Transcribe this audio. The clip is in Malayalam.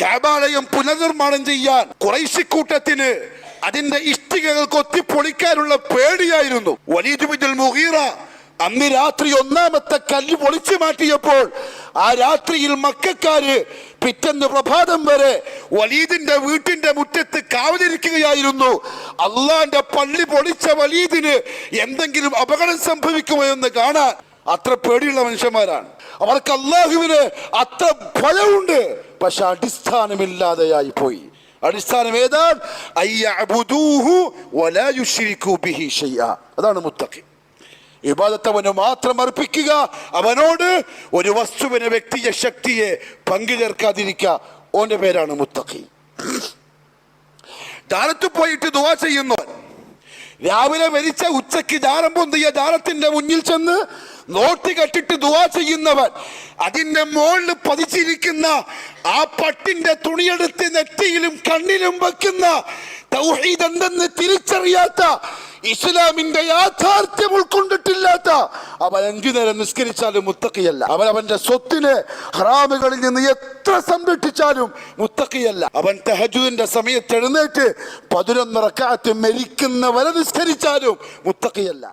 കഅബാലയം പുനർനിർമ്മാണം ചെയ്യാൻ ഖുറൈശി കൂട്ടത്തിന് അതിന്റെ ഇഷ്ടികകൾ കൊത്തിപ്പൊളിക്കാനുള്ള പേടിയായിരുന്നു. വലീദ് ബിനുൽ മുഗീറ അന്ന് രാത്രി ഒന്നാമത്തെ കല്ല് പൊളിച്ചു മാറ്റിയപ്പോൾ ആ രാത്രിയിൽ മക്കക്കാര് പിറ്റേന്ന് പ്രഭാതം വരെ വലീദിന്റെ വീട്ടിന്റെ മുറ്റത്ത് കാവലിരിക്കുകയായിരുന്നു. അള്ളാന്റെ പള്ളി പൊളിച്ച വലീദിന് എന്തെങ്കിലും അപകടം സംഭവിക്കുമോ എന്ന് കാണാൻ അത്ര പേടിയുള്ള മനുഷ്യന്മാരാണ്. അവർക്ക് അള്ളാഹുവിന് അത്ര ഭയമുണ്ട്. പക്ഷെ അടിസ്ഥാനമില്ലാതെയായി പോയി. അടിസ്ഥാനം ഏതാണ്? അയ്യഅ്ബുദൂഹു വലാ യുശ്രികൂ ബിഹി ശൈഅ. അതാണ് മുത്തഖി. ഇബാദത്ത് അവന് മാത്രം അർപ്പിക്കുക, അവനോട് ഒരു വസ്തുവിനെ, വ്യക്തിയെ, ശക്തിയെ പങ്കു ചേർക്കാതിരിക്കുക. ഓന്റെ പേരാണ് മുത്തഖി. ദാരത്ത് പോയിട്ട് ദുആ ചെയ്യുന്നവൻ, രാവിലെ മരിച്ച ഉച്ചയ്ക്ക് ജാരം പൊന്തിയ ജാരത്തിന്റെ മുന്നിൽ ചെന്ന് നോട്ടി കെട്ടിട്ട് ദുആ ചെയ്യുന്നവൻ, അതിന്റെ മുകളിൽ പതിച്ചിരിക്കുന്ന ആ പട്ടിന്റെ തുണിയെടുത്ത് നെറ്റിയിലും കണ്ണിലും വെക്കുന്ന തൗഹീദ് എന്തെന്ന് തിരിച്ചറിയാത്ത, ഇസ്ലാമിന്റെ യാഥാർത്ഥ്യം ഉൾക്കൊണ്ടിട്ടില്ലാത്ത അവൻ 5 നേരം നിസ്കരിച്ചാലും മുത്തഖിയല്ല. അവൻ അവന്റെ സ്വത്തിനെ ഹറാമുകളിൽ നിന്ന് എത്ര സംരക്ഷിച്ചാലും മുത്തഖിയല്ല. അവൻ തഹജ്ജുദിന്റെ സമയത്ത് എഴുന്നേറ്റ് 11 റക്അത്ത് മരിക്കുന്നവരെ നിസ്കരിച്ചാലും മുത്തഖിയല്ല.